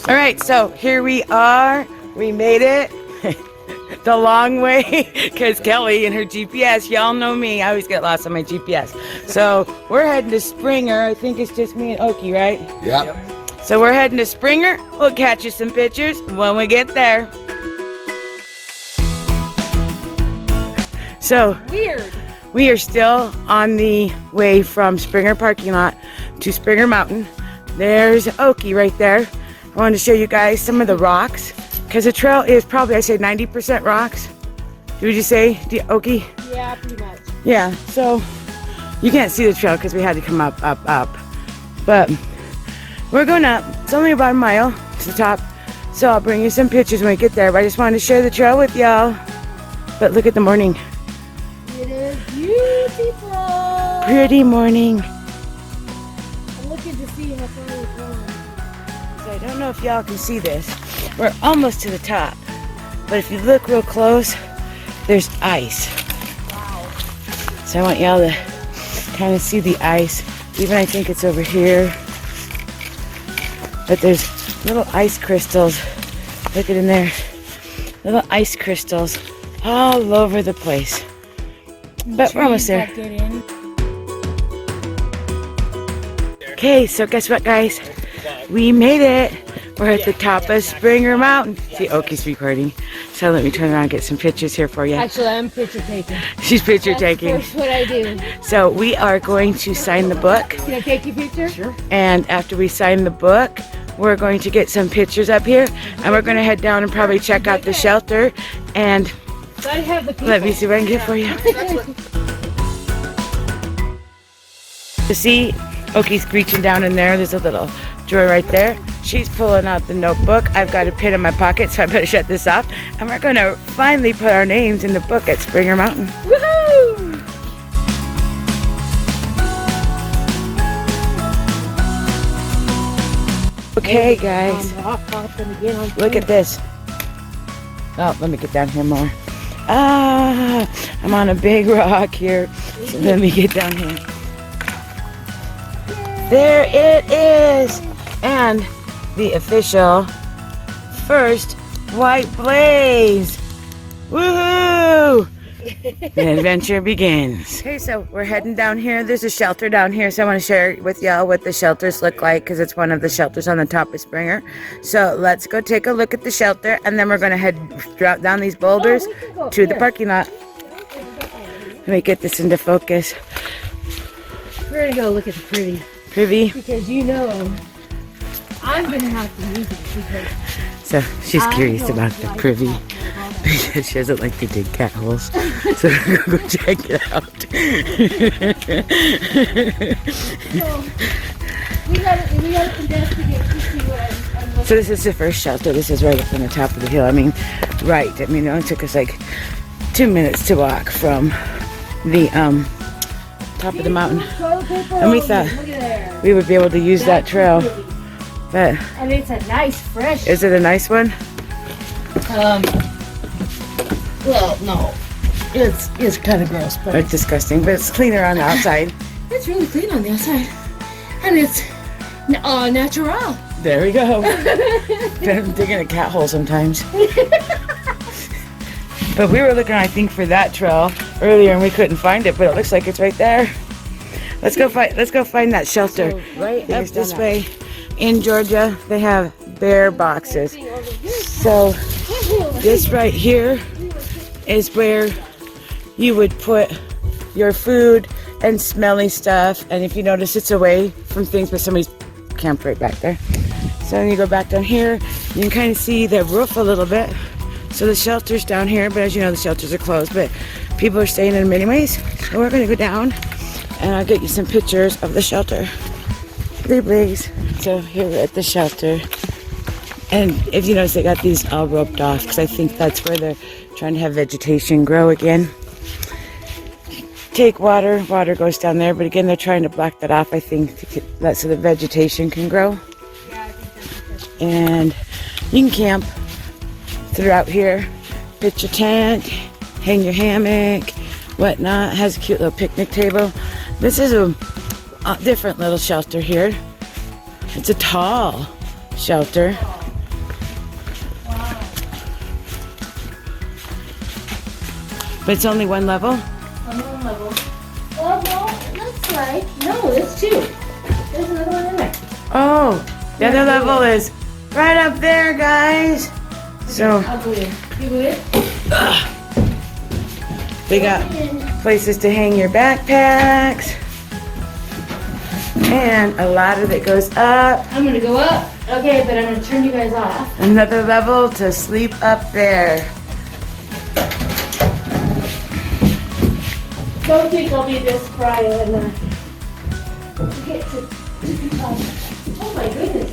All right, so here we are. We made it the long way because Kelly and her GPS, y'all know me. I always get lost on my GPS. So we're heading to Springer. I think it's just me and Okie, right? Yep. So we're heading to Springer. We'll catch you some pictures when we get there. So Weird. we are still on the way from Springer parking lot to Springer Mountain. There's Okie right there. I wanted to show you guys some of the rocks because the trail is probably, I say 90% rocks. Would you say, Okie? Yeah, pretty much. Yeah, so you can't see the trail because we had to come up. But we're going up. It's only about a mile to the top. So I'll bring you some pictures when we get there. But I just wanted to share the trail with y'all. But look at the morning. It is beautiful. Pretty morning. I'm looking to see how far we've gone. So I don't know if y'all can see this. We're almost to the top. But if you look real close, there's ice. Wow. So I want y'all to kind of see the ice. Even I think it's over here. But there's little ice crystals. Look at in there. Little ice crystals all over the place. But we're almost there. Okay, so guess what, guys? We made it. We're at the top of Springer Mountain. See, Okie's recording. So let me turn around and get some pictures here for you. Actually, I'm picture taking. She's picture taking. That's what I do. So we are going to sign the book. Can I take your picture? Sure. And after we sign the book, we're going to get some pictures up here. And we're going to head down and probably check out the shelter. And So I have the let me see what I can get for you. You see, Okie's reaching down in there. There's a little drawer right there. She's pulling out the notebook. I've got a pen in my pocket, so I better shut this off. And we're going to finally put our names in the book at Springer Mountain. Woohoo! Okay, guys. Look at this. Oh, let me get down here more. I'm on a big rock here. So let me get down here. There it is. And the official first white blaze. Woohoo! The adventure begins. Okay, so we're heading down here. There's a shelter down here, so I want to share with y'all what the shelters look like because it's one of the shelters on the top of Springer. So let's go take a look at the shelter, and then we're going to head drop down these boulders to the parking lot. Let me get this into focus. We're going to go look at the pretty. Privy. Because you know, I'm going to have to use it because So she's curious about the privy because she doesn't like to dig cat holes. So we're going to go check it out. we gotta investigate to see what I'm looking. So this is the first shelter. This is right up on the top of the hill. I mean, it only took us like 2 minutes to walk from the top of the mountain. And we thought we would be able to use that trail. But and it's a nice fresh. is it a nice one? Well, no, it's kind of gross, but It's disgusting, but it's cleaner on the outside. it's really clean on the outside, and it's natural. There we go. I'm digging a cat hole sometimes. But we were looking, I think, for that trail earlier, and we couldn't find it. But it looks like it's right there. Let's go find that shelter. So, right Up this way, in Georgia, they have bear boxes. So this right here is where you would put your food and smelly stuff. And if you notice, it's away from things, but somebody's camped right back there. So then you go back down here, you can kind of see the roof a little bit. So the shelter's down here, but as you know, the shelters are closed, but people are staying in them anyways. So we're gonna go down and I'll get you some pictures of the shelter. Hey, Blaze. So here we're at the shelter. And if you notice, they got these all roped off because I think that's where they're trying to have vegetation grow again. Take water goes down there, but again, they're trying to block that off, I think, so the vegetation can grow. And you can camp throughout here, pitch your tent, hang your hammock, whatnot. It has a cute little picnic table. This is a different little shelter here. It's a tall shelter. But it's only one level? On one level. Well, no, it looks like, no, there's two. There's another one in there. Oh, the other level is right up there, guys. So, I'll go in. You go in? they got places to hang your backpacks. And a ladder that goes up. I'm gonna go up. Okay, but I'm gonna turn you guys off. Another level to sleep up there. Don't think I'll be this cryo and get to oh my goodness.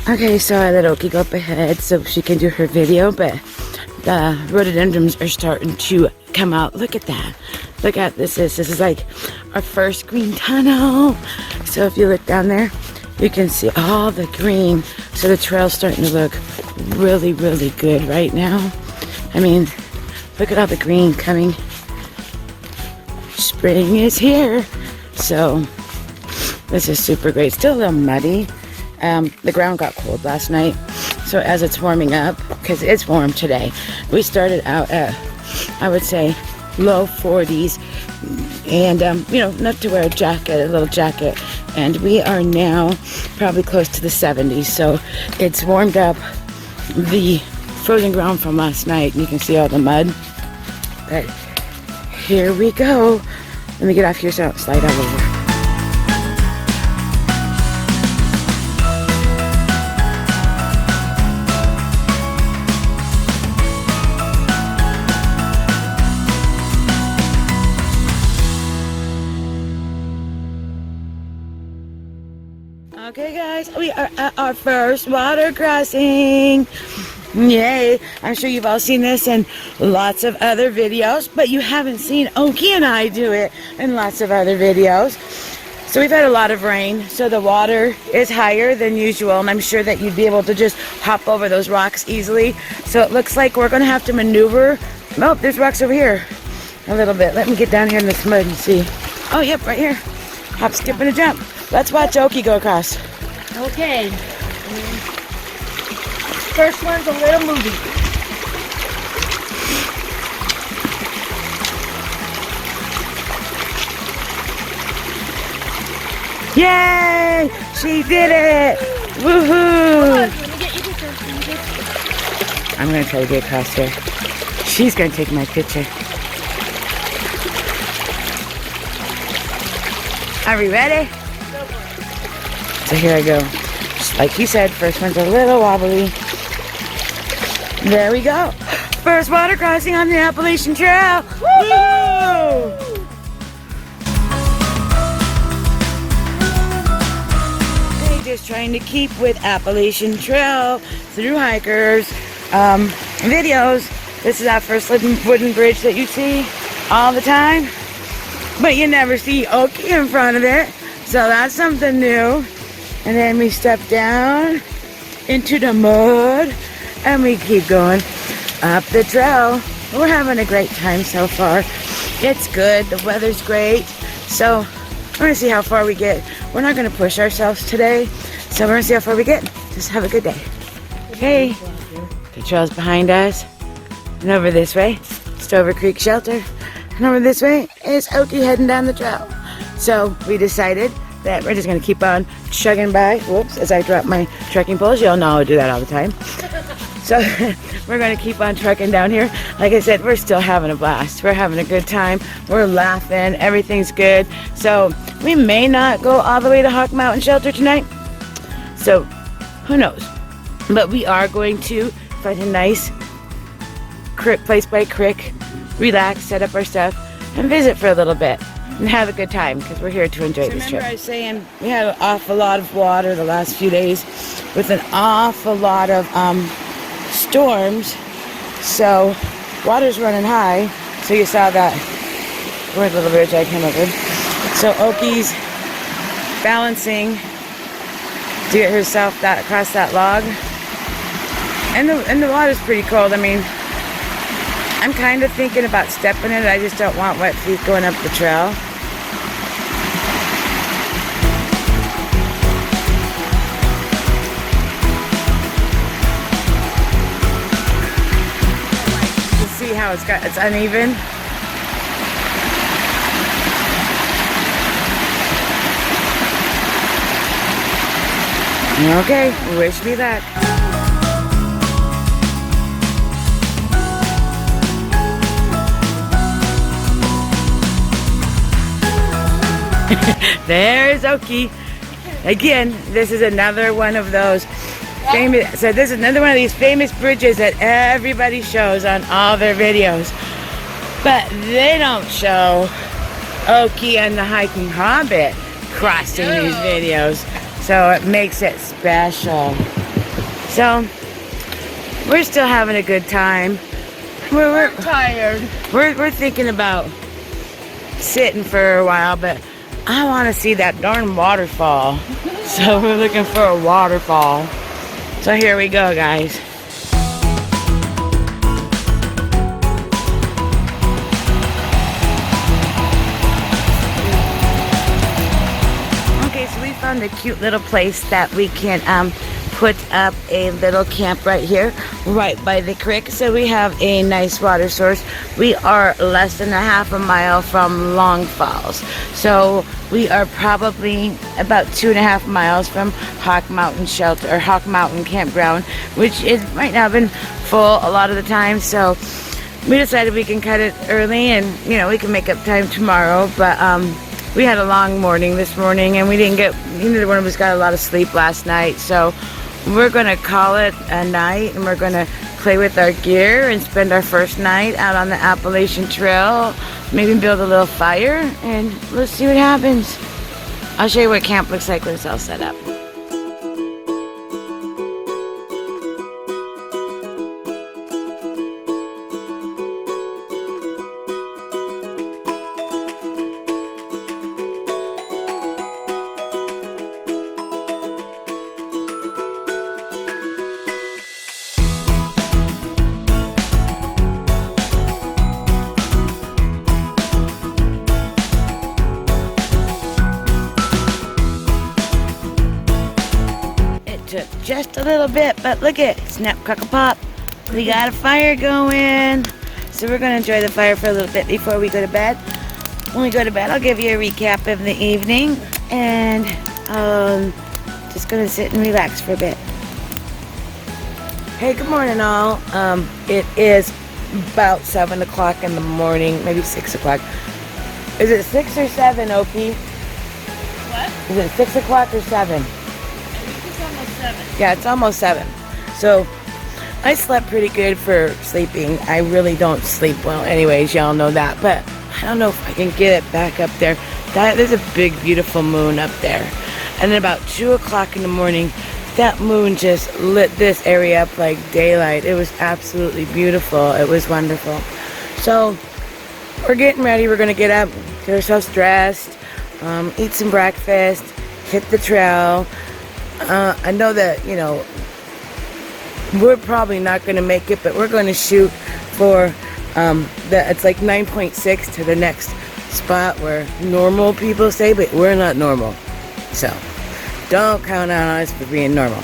Okay, so I let Oki go up ahead so she can do her video, but the rhododendrons are starting to come out. Look at that. Look at this. This is like our first green tunnel. So if you look down there, you can see all the green. So the trail's starting to look really, really good right now. I mean, look at all the green coming. Spring is here. So this is super great. Still a little muddy. The ground got cold last night. So as it's warming up, because it's warm today, we started out at, I would say, low 40s. And, you know, enough to wear a jacket, a little jacket. And we are now probably close to the 70s. So it's warmed up the frozen ground from last night. You can see all the mud. But here we go. Let me get off here so I don't slide all over. Okay guys, we are at our first water crossing. Yay! I'm sure you've all seen this in lots of other videos, but you haven't seen Oki and I do it in lots of other videos. So we've had a lot of rain, so the water is higher than usual, and I'm sure that you'd be able to just hop over those rocks easily. So it looks like we're gonna have to maneuver. Oh, there's rocks over here. A little bit. Let me get down here in this mud and see. Oh, yep, right here. Hop, skip, and a jump. Let's watch Oki go across. Okay. First one's a little movie. Yay! She did it! Woohoo! I'm gonna try to get across here. She's gonna take my picture. Are we ready? So here I go. Just like he said, first one's a little wobbly. There we go. First water crossing on the Appalachian Trail. Woo! Okay, just trying to keep with Appalachian Trail through hikers videos. This is that first wooden bridge that you see all the time, but you never see Oki in front of it. So that's something new. And then we step down into the mud and we keep going up the trail. We're having a great time so far. It's good, the weather's great. So we're gonna see how far we get. We're not gonna push ourselves today. So we're gonna see how far we get. Just have a good day. Okay, the trail's behind us. And over this way, Stover Creek Shelter. And over this way is Oki heading down the trail. So we decided that we're just gonna keep on chugging by. Whoops, as I drop my trekking poles. You all know I do that all the time. So we're gonna keep on trekking down here. Like I said, we're still having a blast. We're having a good time. We're laughing, everything's good. So we may not go all the way to Hawk Mountain Shelter tonight. So who knows? But we are going to find a nice place by creek, relax, set up our stuff, and visit for a little bit. And have a good time because we're here to enjoy this trip. I was saying we had an awful lot of water the last few days with an awful lot of storms. So water's running high. So you saw that where's the little bridge I came over. So Oki's balancing to get herself across that log. And the water's pretty cold. I mean, I'm kind of thinking about stepping in it. I just don't want wet feet going up the trail. it's uneven. Okay, wish me luck. There's Oki. Again, this is another one of those famous, so this is another one of these famous bridges that everybody shows on all their videos. But they don't show Oki and the Hiking Hobbit crossing these videos. So it makes it special. So we're still having a good time. We're tired. We're thinking about sitting for a while, but I want to see that darn waterfall. So we're looking for a waterfall. So here we go, guys. Okay, so we found a cute little place that we can put up a little camp right here, right by the creek. So we have a nice water source. We are less than a half a mile from Long Falls. So we are probably about 2.5 miles from Hawk Mountain Shelter, or Hawk Mountain Campground, which is right now been full a lot of the time. So we decided we can cut it early, and you know, we can make up time tomorrow. But we had a long morning this morning, and we didn't get, neither one of us got a lot of sleep last night. So we're gonna call it a night, and we're gonna play with our gear and spend our first night out on the Appalachian Trail. Maybe build a little fire, and let's see what happens. I'll show you what camp looks like when it's all set up. Just a little bit, but look at snap, crackle, pop. We got a fire going. So we're gonna enjoy the fire for a little bit before we go to bed. When we go to bed, I'll give you a recap of the evening, and just gonna sit and relax for a bit. Hey, good morning all. It is about 7 o'clock in the morning, maybe 6 o'clock. Is it 6 or 7, Oki? What? Is it 6 o'clock or 7? Yeah, it's almost 7. So I slept pretty good for sleeping. I really don't sleep well anyways, y'all know that. But I don't know if I can get it back up there. There's a big, beautiful moon up there. And then about 2 o'clock in the morning, that moon just lit this area up like daylight. It was absolutely beautiful. It was wonderful. So we're getting ready. We're going to get up, get ourselves dressed, eat some breakfast, hit the trail. I know that, you know, we're probably not going to make it, but we're going to shoot for it's like 9.6 to the next spot where normal people stay, but we're not normal. So don't count on us for being normal.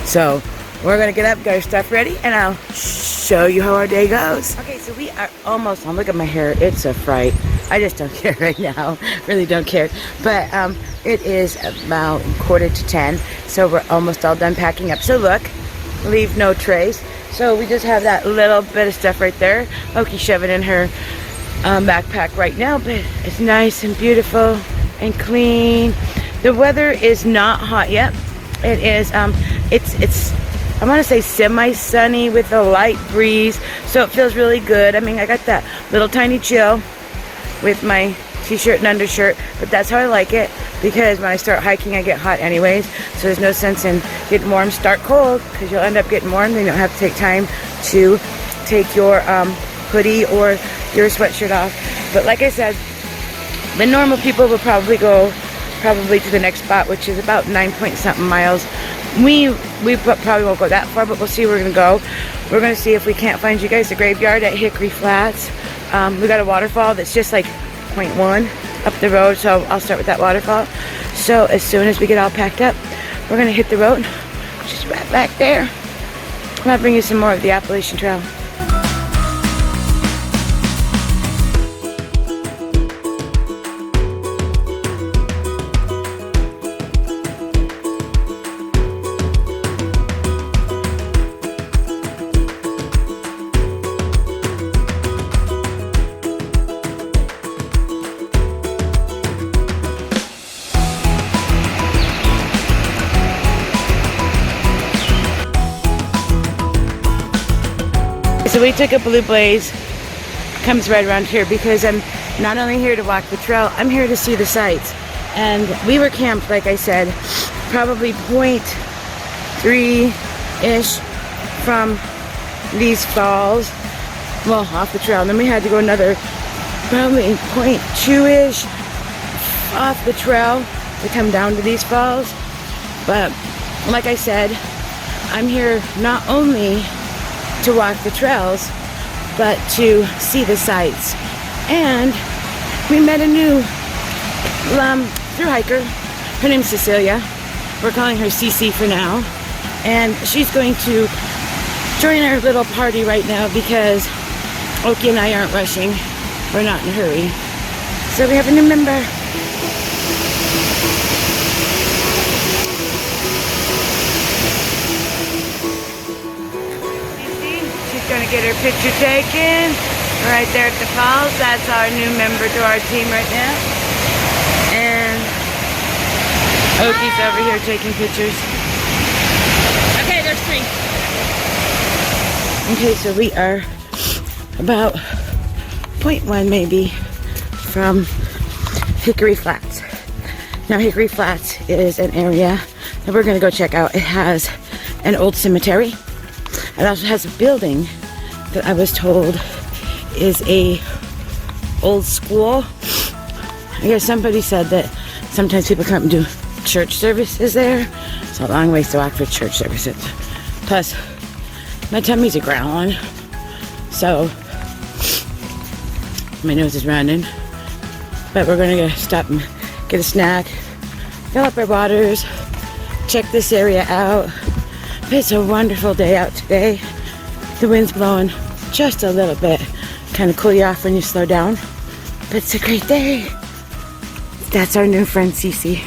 So we're going to get up, get our stuff ready, and I'll show you how our day goes. Okay, so we are almost on. Look at my hair. It's a fright. I just don't care right now. Really don't care. But it is about 9:45, so we're almost all done packing up. So look, leave no trace. So we just have that little bit of stuff right there. Oki's shoving in her backpack right now, but it's nice and beautiful and clean. The weather is not hot yet. It is, it's I want to say semi-sunny with a light breeze, so it feels really good. I mean, I got that little tiny chill with my t-shirt and undershirt, but that's how I like it, because when I start hiking I get hot anyways, so there's no sense in getting warm, start cold, because you'll end up getting warm, then you don't have to take time to take your hoodie or your sweatshirt off. But like I said, the normal people will probably go to the next spot, which is about 9-point-something miles. We probably won't go that far, but we'll see where we're gonna go. We're gonna see if we can't find you guys the graveyard at Hickory Flats. We got a waterfall that's just like 0.1 up the road, so I'll start with that waterfall. So as soon as we get all packed up, we're gonna hit the road, just right back there. I'm gonna bring you some more of the Appalachian Trail. So we took a Blue Blaze, comes right around here because I'm not only here to walk the trail, I'm here to see the sights. And we were camped, like I said, probably 0.3-ish from these falls, well, off the trail. And then we had to go another probably 0.2-ish off the trail to come down to these falls. But like I said, I'm here not only to walk the trails, but to see the sights. And we met a new through hiker. Her name's Cecilia. We're calling her Cece for now. And she's going to join our little party right now because Oki and I aren't rushing. We're not in a hurry. So we have a new member. She's going to get her picture taken right there at the falls. That's our new member to our team right now. And Oki's over here taking pictures. Okay, there's 3. Okay, so we are about 0.1 maybe from Hickory Flats. Now Hickory Flats is an area that we're going to go check out. It has an old cemetery. It also has a building that I was told is a old school. I guess somebody said that sometimes people come and do church services there. It's a long ways to walk for church services. Plus, my tummy's a growling, so my nose is running. But we're gonna stop and get a snack, fill up our waters, check this area out. It's a wonderful day out today. The wind's blowing just a little bit, kind of cool you off when you slow down. But it's a great day. That's our new friend Cece.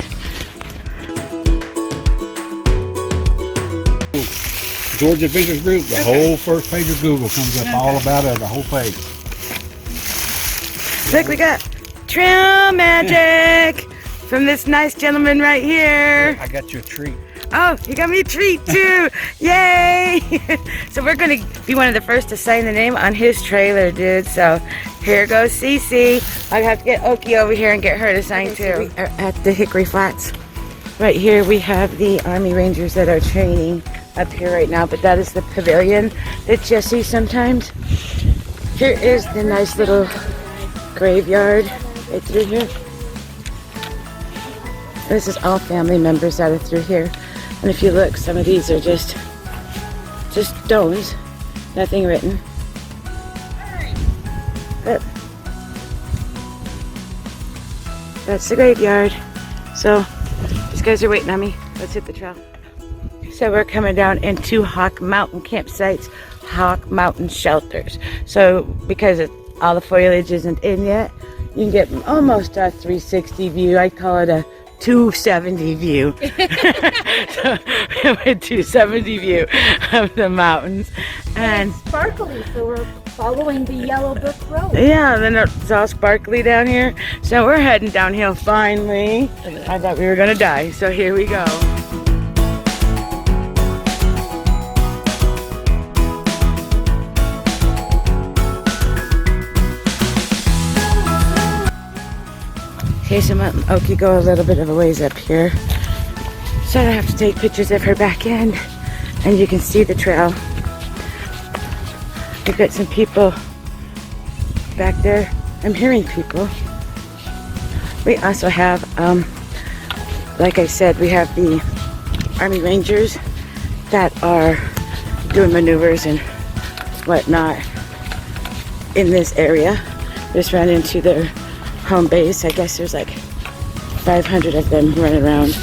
Georgia Adventures Group, the whole first page of Google comes up all about it, the whole page. Look, we got trail magic from this nice gentleman right here. I got you a treat. Oh, you got me a treat too. Yay! So we're gonna be one of the first to sign the name on his trailer, dude. So here goes Cece. I have to get Oki over here and get her to sign too. So we are at the Hickory Flats. Right here we have the Army Rangers that are training up here right now, but that is the pavilion that you see sometimes. Here is the nice little graveyard right through here. This is all family members that are through here. And if you look, some of these are just stones, nothing written. But that's the graveyard. So these guys are waiting on me. Let's hit the trail. So we're coming down into Hawk Mountain campsites, Hawk Mountain shelters. So because all the foliage isn't in yet, you can get almost a 360 view. I call it a 270 view. So we have a 270 view of the mountains. And it's sparkly, so we're following the yellow brick road. yeah, then it's all sparkly down here. So we're heading downhill finally. I thought we were gonna die, so here we go. Okay, so I'm letting Oki go a little bit of a ways up here. So I have to take pictures of her back end, and you can see the trail. We've got some people back there. I'm hearing people. We also have, like I said, we have the Army Rangers that are doing maneuvers and whatnot in this area. Just ran into their home base. I guess there's like 500 of them running around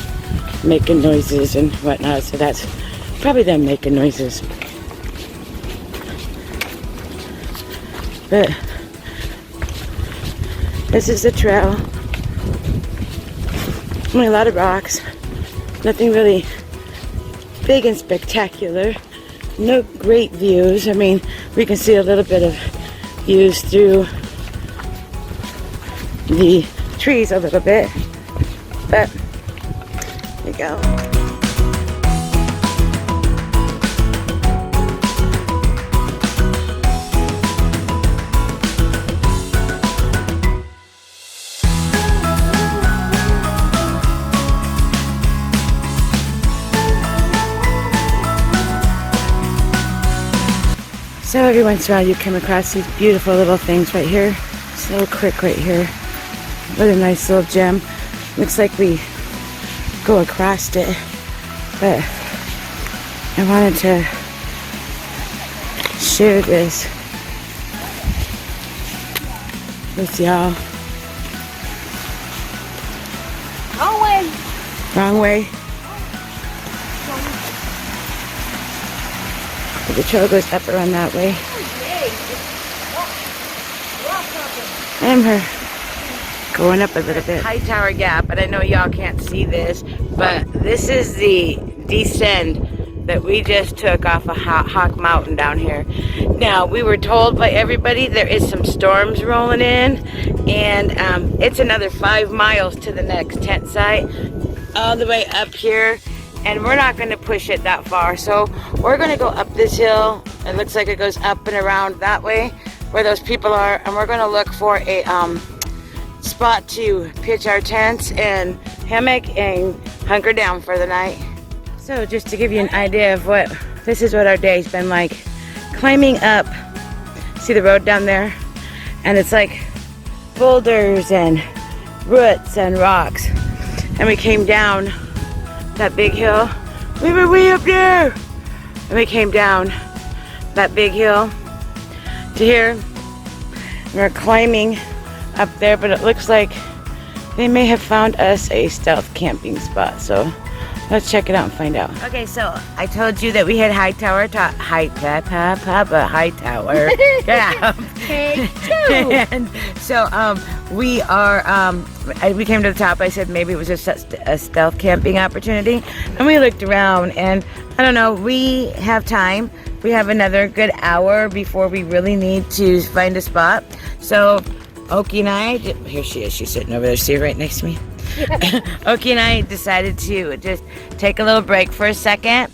making noises and whatnot, so that's probably them making noises. But this is the trail. I mean, a lot of rocks, nothing really big and spectacular, no great views. I mean, we can see a little bit of views through the trees a little bit, but there you go. So every once in a while you come across these beautiful little things right here. This little creek right here. What a nice little gem. Looks like we go across it, but I wanted to share this with y'all. Wrong way. Wrong way. The trail goes up around that way. And we're going up a little bit. High Tower Gap, and I know y'all can't see this, but this is the descend that we just took off of Hawk Mountain down here. Now, we were told by everybody there is some storms rolling in, and it's another 5 miles to the next tent site, all the way up here. And we're not going to push it that far, so we're going to go up this hill. It looks like it goes up and around that way where those people are, and we're going to look for a spot to pitch our tents and hammock and hunker down for the night. So just to give you an idea of this is what our day's been like. Climbing up, see the road down there? And it's like boulders and roots and rocks. And we came down that big hill. We were way up there. And we came down that big hill to here. We're climbing up there, but it looks like they may have found us a stealth camping spot. So let's check it out and find out. Okay, so I told you that we had High Tower Gap. And so we came to the top. I said maybe it was a stealth camping opportunity, and we looked around, and I don't know, we have time. We have another good hour before we really need to find a spot. So Oki and I, here she is, she's sitting over there, see her right next to me? Oki and I decided to just take a little break for a second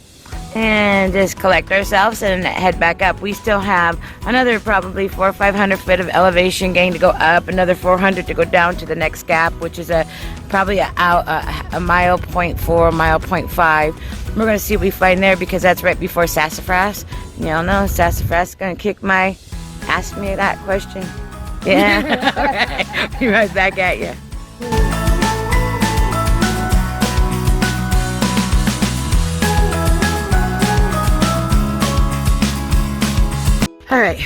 and just collect ourselves and head back up. We still have another probably 400 or 500 feet of elevation gain to go up, another 400 to go down to the next gap, which is probably a mile 0.4, mile 0.5. We're going to see what we find there because that's right before Sassafras. Y'all know Sassafras is going to ask me that question. Yeah. All right. Be right back at you. All right,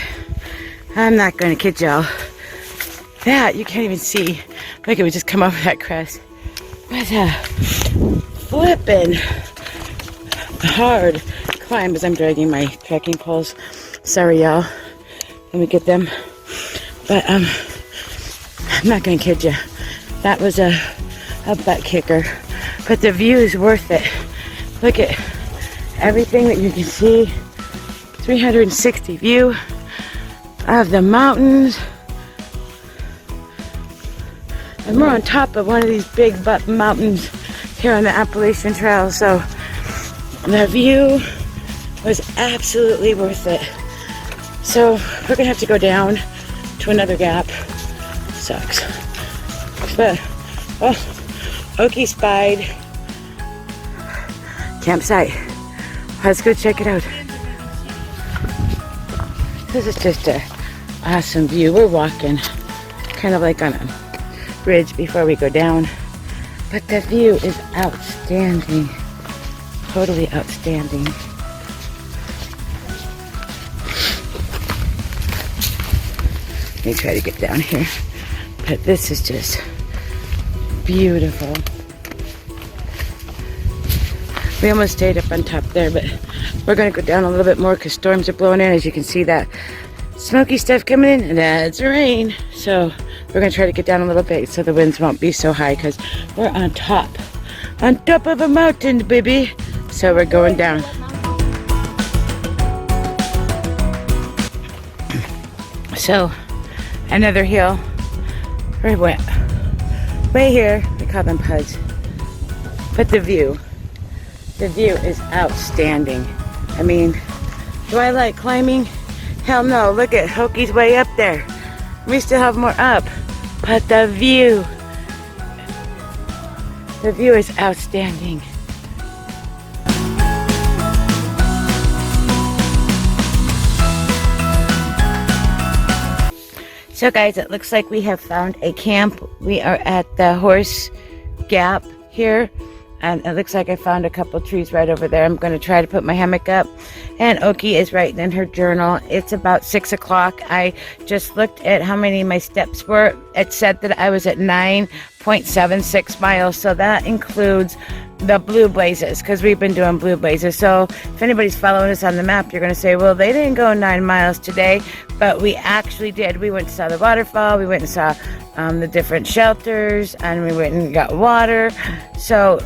I'm not going to kid y'all. That you can't even see. Look, it would just come over that crest. What a flippin' hard climb as I'm dragging my trekking poles. Sorry, y'all. Let me get them. But I'm not going to kid you. That was a butt kicker. But the view is worth it. Look at everything that you can see. 360 view of the mountains, and we're on top of one of these big mountains here on the Appalachian Trail, so the view was absolutely worth it. So we're gonna have to go down to another gap. Sucks, but Oki spied campsite. Let's go check it out. This is just an awesome view. We're walking kind of like on a bridge before we go down. But the view is outstanding. Totally outstanding. Let me try to get down here. But this is just beautiful. We almost stayed up on top there, but we're going to go down a little bit more because storms are blowing in. As you can see, that smoky stuff coming in, and that's rain. So we're going to try to get down a little bit so the winds won't be so high because we're on top of a mountain, baby. So we're going down. So another hill. We went way here. We call them puds. But the view is outstanding. I mean, do I like climbing? Hell no. Look at Hoki's way up there. We still have more up. But the view is outstanding. So guys, it looks like we have found a camp. We are at the Horse Gap here. And it looks like I found a couple trees right over there. I'm going to try to put my hammock up. And Oki is writing in her journal. It's about 6 o'clock. I just looked at how many my steps were. It said that I was at 9.76 miles. So that includes the blue blazes, because we've been doing blue blazes. So if anybody's following us on the map, you're going to say, well, they didn't go 9 miles today. But we actually did. We went and saw the waterfall. We went and saw the different shelters, and we went and got water. So,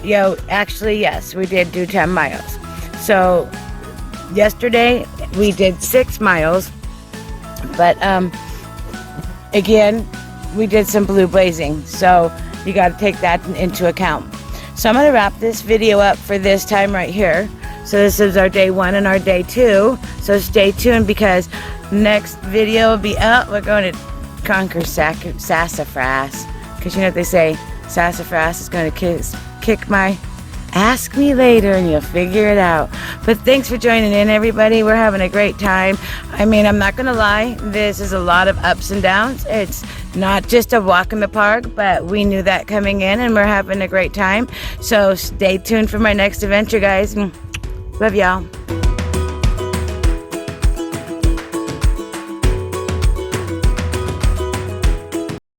actually, yes, we did do 10 miles. So, yesterday, we did 6 miles. But, again, we did some blue blazing. So, you got to take that into account. So, I'm going to wrap this video up for this time right here. So, this is our day 1 and our day 2. So, stay tuned, because next video will be out. We're going to conquer Sassafras, because you know what they say, Sassafras is going to kick my ask me later and you'll figure it out. But thanks for joining in, everybody. We're having a great time. I mean, I'm not gonna lie, this is a lot of ups and downs. It's not just a walk in the park, but we knew that coming in, and we're having a great time. So stay tuned for my next adventure, guys. Love y'all.